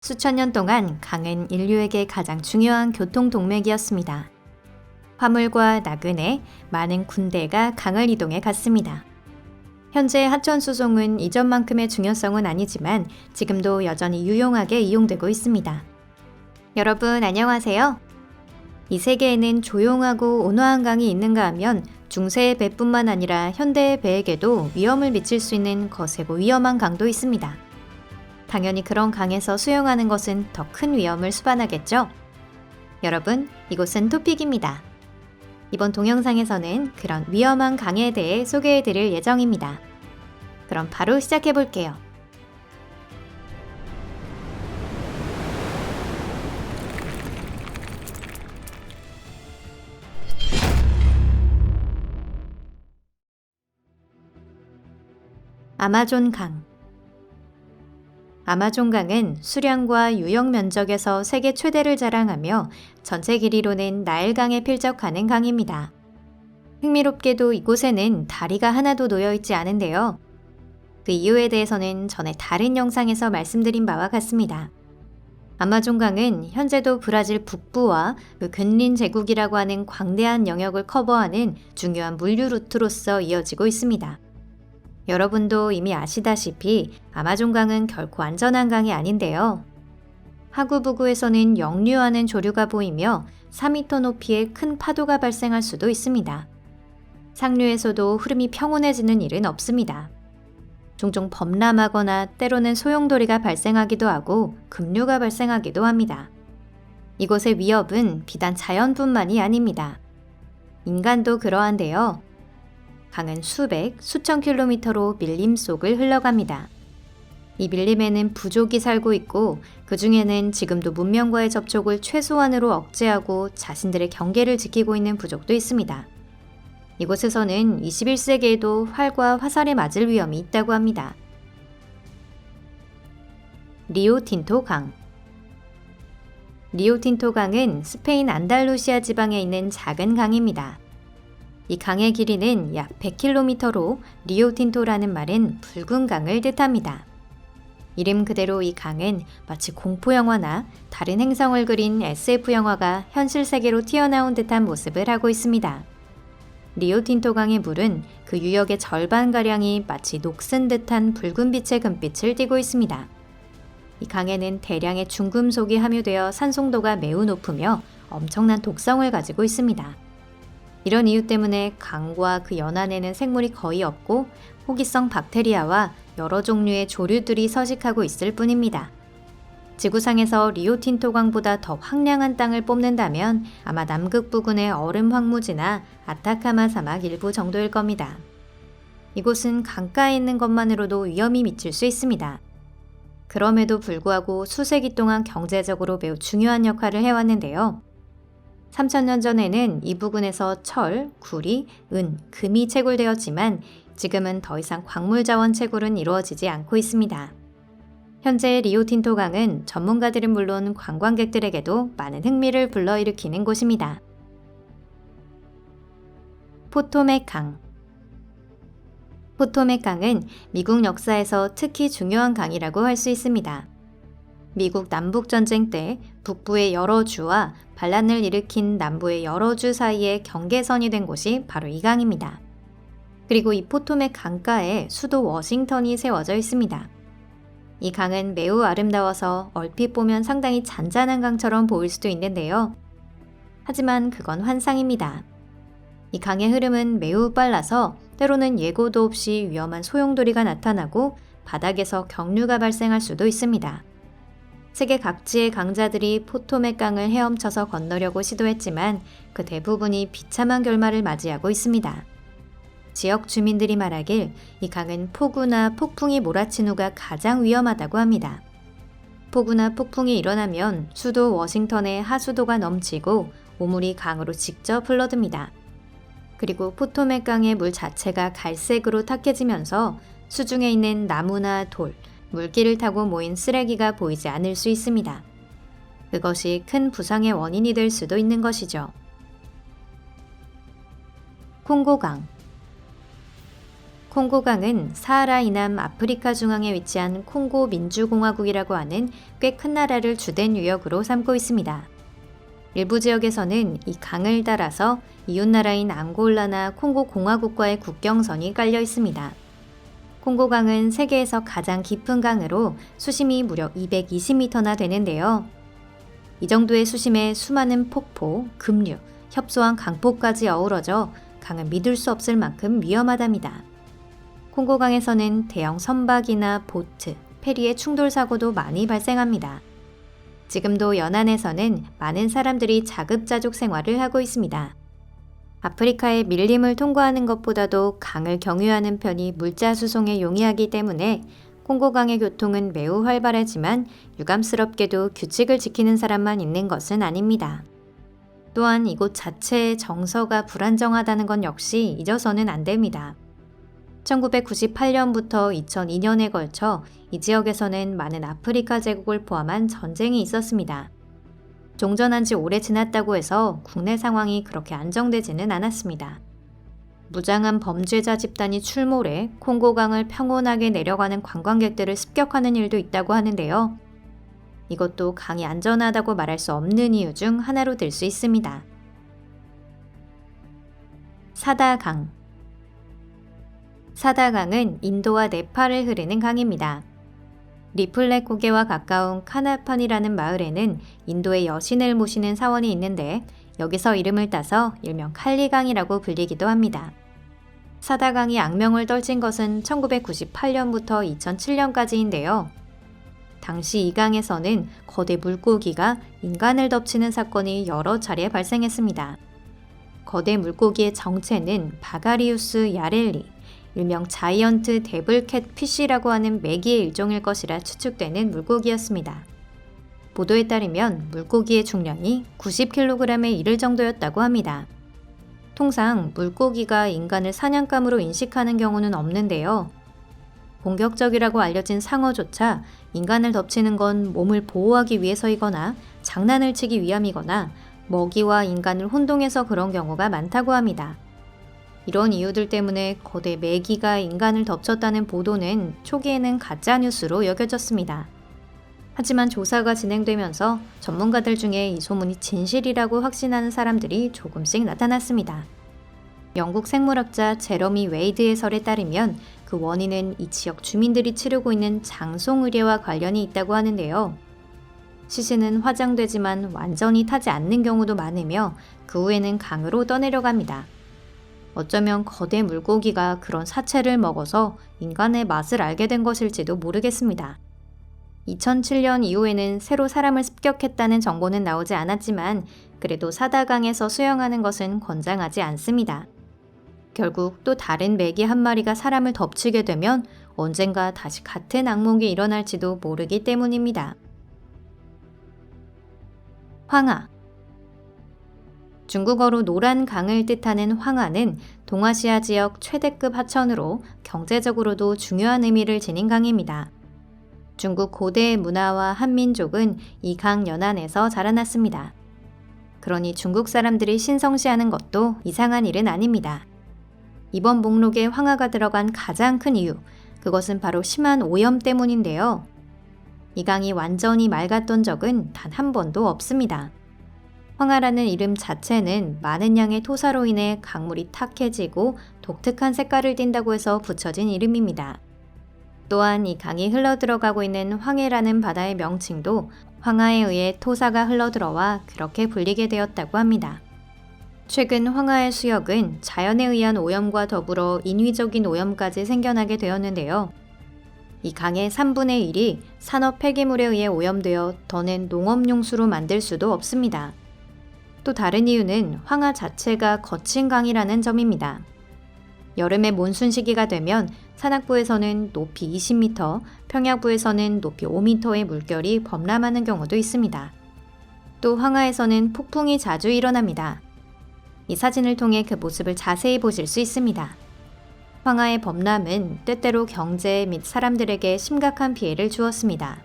수천 년 동안 강은 인류에게 가장 중요한 교통 동맥이었습니다. 화물과 나그네, 많은 군대가 강을 이동해 갔습니다. 현재 하천 수송은 이전만큼의 중요성은 아니지만 지금도 여전히 유용하게 이용되고 있습니다. 여러분 안녕하세요. 이 세계에는 조용하고 온화한 강이 있는가 하면 중세의 배뿐만 아니라 현대의 배에게도 위험을 미칠 수 있는 거세고 위험한 강도 있습니다. 당연히 그런 강에서 수영하는 것은 더 큰 위험을 수반하겠죠? 여러분, 이곳은 토픽입니다. 이번 동영상에서는 그런 위험한 강에 대해 소개해 드릴 예정입니다. 그럼 바로 시작해 볼게요. 아마존강. 아마존강은 수량과 유역 면적에서 세계 최대를 자랑하며 전체 길이로는 나일강에 필적하는 강입니다. 흥미롭게도 이곳에는 다리가 하나도 놓여 있지 않은데요. 그 이유에 대해서는 전에 다른 영상에서 말씀드린 바와 같습니다. 아마존강은 현재도 브라질 북부와 근린 제국이라고 하는 광대한 영역을 커버하는 중요한 물류 루트로서 이어지고 있습니다. 여러분도 이미 아시다시피 아마존강은 결코 안전한 강이 아닌데요. 하구부구에서는 역류하는 조류가 보이며 4m 높이의 큰 파도가 발생할 수도 있습니다. 상류에서도 흐름이 평온해지는 일은 없습니다. 종종 범람하거나 때로는 소용돌이가 발생하기도 하고 급류가 발생하기도 합니다. 이곳의 위협은 비단 자연뿐만이 아닙니다. 인간도 그러한데요. 강은 수백, 수천 킬로미터로 밀림 속을 흘러갑니다. 이 밀림에는 부족이 살고 있고 그 중에는 지금도 문명과의 접촉을 최소한으로 억제하고 자신들의 경계를 지키고 있는 부족도 있습니다. 이곳에서는 21세기에도 활과 화살에 맞을 위험이 있다고 합니다. 리오틴토 강. 리오틴토 강은 스페인 안달루시아 지방에 있는 작은 강입니다. 이 강의 길이는 약 100km로 리오틴토라는 말은 붉은 강을 뜻합니다. 이름 그대로 이 강은 마치 공포영화나 다른 행성을 그린 SF 영화가 현실 세계로 튀어나온 듯한 모습을 하고 있습니다. 리오틴토 강의 물은 그 유역의 절반가량이 마치 녹슨 듯한 붉은 빛의 금빛을 띠고 있습니다. 이 강에는 대량의 중금속이 함유되어 산송도가 매우 높으며 엄청난 독성을 가지고 있습니다. 이런 이유 때문에 강과 그 연안에는 생물이 거의 없고 호기성 박테리아와 여러 종류의 조류들이 서식하고 있을 뿐입니다. 지구상에서 리오틴토강보다 더 황량한 땅을 뽑는다면 아마 남극 부근의 얼음 황무지나 아타카마 사막 일부 정도일 겁니다. 이곳은 강가에 있는 것만으로도 위험이 미칠 수 있습니다. 그럼에도 불구하고 수세기 동안 경제적으로 매우 중요한 역할을 해왔는데요. 3000년 전에는 이 부근에서 철, 구리, 은, 금이 채굴되었지만 지금은 더 이상 광물 자원 채굴은 이루어지지 않고 있습니다. 현재 리오틴토 강은 전문가들은 물론 관광객들에게도 많은 흥미를 불러일으키는 곳입니다. 포토맥 강. 포토맥 강은 미국 역사에서 특히 중요한 강이라고 할 수 있습니다. 미국 남북전쟁 때 북부의 여러 주와 반란을 일으킨 남부의 여러 주 사이에 경계선이 된 곳이 바로 이 강입니다. 그리고 이 포토맥 강가에 수도 워싱턴이 세워져 있습니다. 이 강은 매우 아름다워서 얼핏 보면 상당히 잔잔한 강처럼 보일 수도 있는데요. 하지만 그건 환상입니다. 이 강의 흐름은 매우 빨라서 때로는 예고도 없이 위험한 소용돌이가 나타나고 바닥에서 경류가 발생할 수도 있습니다. 세계 각지의 강자들이 포토맥 강을 헤엄쳐서 건너려고 시도했지만 그 대부분이 비참한 결말을 맞이하고 있습니다. 지역 주민들이 말하길 이 강은 폭우나 폭풍이 몰아친 후가 가장 위험하다고 합니다. 폭우나 폭풍이 일어나면 수도 워싱턴의 하수도가 넘치고 오물이 강으로 직접 흘러듭니다. 그리고 포토맥 강의 물 자체가 갈색으로 탁해지면서 수중에 있는 나무나 돌, 물길을 타고 모인 쓰레기가 보이지 않을 수 있습니다. 그것이 큰 부상의 원인이 될 수도 있는 것이죠. 콩고강. 콩고강은 사하라 이남 아프리카 중앙에 위치한 콩고 민주공화국이라고 하는 꽤 큰 나라를 주된 유역으로 삼고 있습니다. 일부 지역에서는 이 강을 따라서 이웃나라인 앙골라나 콩고 공화국과의 국경선이 깔려 있습니다. 콩고강은 세계에서 가장 깊은 강으로 수심이 무려 220m나 되는데요. 이 정도의 수심에 수많은 폭포, 급류, 협소한 강폭까지 어우러져 강은 믿을 수 없을 만큼 위험하답니다. 콩고강에서는 대형 선박이나 보트, 페리의 충돌 사고도 많이 발생합니다. 지금도 연안에서는 많은 사람들이 자급자족 생활을 하고 있습니다. 아프리카의 밀림을 통과하는 것보다도 강을 경유하는 편이 물자 수송에 용이하기 때문에 콩고강의 교통은 매우 활발하지만 유감스럽게도 규칙을 지키는 사람만 있는 것은 아닙니다. 또한 이곳 자체의 정서가 불안정하다는 건 역시 잊어서는 안 됩니다. 1998년부터 2002년에 걸쳐 이 지역에서는 많은 아프리카 제국을 포함한 전쟁이 있었습니다. 종전한 지 오래 지났다고 해서 국내 상황이 그렇게 안정되지는 않았습니다. 무장한 범죄자 집단이 출몰해 콩고강을 평온하게 내려가는 관광객들을 습격하는 일도 있다고 하는데요. 이것도 강이 안전하다고 말할 수 없는 이유 중 하나로 들 수 있습니다. 사다강. 사다강은 인도와 네팔을 흐르는 강입니다. 리플렛 고개와 가까운 카나판이라는 마을에는 인도의 여신을 모시는 사원이 있는데 여기서 이름을 따서 일명 칼리강이라고 불리기도 합니다. 사다강이 악명을 떨친 것은 1998년부터 2007년까지인데요. 당시 이 강에서는 거대 물고기가 인간을 덮치는 사건이 여러 차례 발생했습니다. 거대 물고기의 정체는 바가리우스 야렐리, 일명 자이언트 데블캣 피쉬라고 하는 메기의 일종일 것이라 추측되는 물고기였습니다. 보도에 따르면 물고기의 중량이 90kg에 이를 정도였다고 합니다. 통상 물고기가 인간을 사냥감으로 인식하는 경우는 없는데요. 공격적이라고 알려진 상어조차 인간을 덮치는 건 몸을 보호하기 위해서이거나 장난을 치기 위함이거나 먹이와 인간을 혼동해서 그런 경우가 많다고 합니다. 이런 이유들 때문에 거대 메기가 인간을 덮쳤다는 보도는 초기에는 가짜뉴스로 여겨졌습니다. 하지만 조사가 진행되면서 전문가들 중에 이 소문이 진실이라고 확신하는 사람들이 조금씩 나타났습니다. 영국 생물학자 제러미 웨이드의 설에 따르면 그 원인은 이 지역 주민들이 치르고 있는 장송 의례와 관련이 있다고 하는데요. 시신은 화장되지만 완전히 타지 않는 경우도 많으며 그 후에는 강으로 떠내려갑니다. 어쩌면 거대 물고기가 그런 사체를 먹어서 인간의 맛을 알게 된 것일지도 모르겠습니다. 2007년 이후에는 새로 사람을 습격했다는 정보는 나오지 않았지만 그래도 사다강에서 수영하는 것은 권장하지 않습니다. 결국 또 다른 메기 한 마리가 사람을 덮치게 되면 언젠가 다시 같은 악몽이 일어날지도 모르기 때문입니다. 황하. 중국어로 노란 강을 뜻하는 황하는 동아시아 지역 최대급 하천으로 경제적으로도 중요한 의미를 지닌 강입니다. 중국 고대 문화와 한민족은 이 강 연안에서 자라났습니다. 그러니 중국 사람들이 신성시하는 것도 이상한 일은 아닙니다. 이번 목록에 황하가 들어간 가장 큰 이유, 그것은 바로 심한 오염 때문인데요. 이 강이 완전히 맑았던 적은 단 한 번도 없습니다. 황하라는 이름 자체는 많은 양의 토사로 인해 강물이 탁해지고 독특한 색깔을 띈다고 해서 붙여진 이름입니다. 또한 이 강이 흘러들어가고 있는 황해라는 바다의 명칭도 황하에 의해 토사가 흘러들어와 그렇게 불리게 되었다고 합니다. 최근 황하의 수역은 자연에 의한 오염과 더불어 인위적인 오염까지 생겨나게 되었는데요. 이 강의 3분의 1이 산업 폐기물에 의해 오염되어 더는 농업용수로 만들 수도 없습니다. 또 다른 이유는 황하 자체가 거친 강이라는 점입니다. 여름의 몬순 시기가 되면 산악부에서는 높이 20m, 평야부에서는 높이 5m의 물결이 범람하는 경우도 있습니다. 또 황하에서는 폭풍이 자주 일어납니다. 이 사진을 통해 그 모습을 자세히 보실 수 있습니다. 황하의 범람은 때때로 경제 및 사람들에게 심각한 피해를 주었습니다.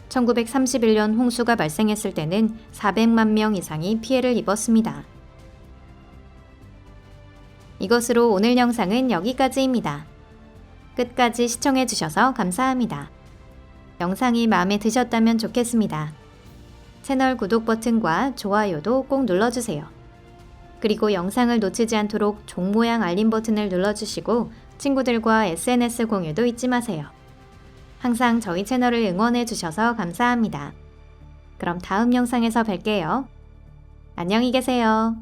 1931년 홍수가 발생했을 때는 400만 명 이상이 피해를 입었습니다. 이것으로 오늘 영상은 여기까지입니다. 끝까지 시청해주셔서 감사합니다. 영상이 마음에 드셨다면 좋겠습니다. 채널 구독 버튼과 좋아요도 꼭 눌러주세요. 그리고 영상을 놓치지 않도록 종 모양 알림 버튼을 눌러주시고 친구들과 SNS 공유도 잊지 마세요. 항상 저희 채널을 응원해 주셔서 감사합니다. 그럼 다음 영상에서 뵐게요. 안녕히 계세요.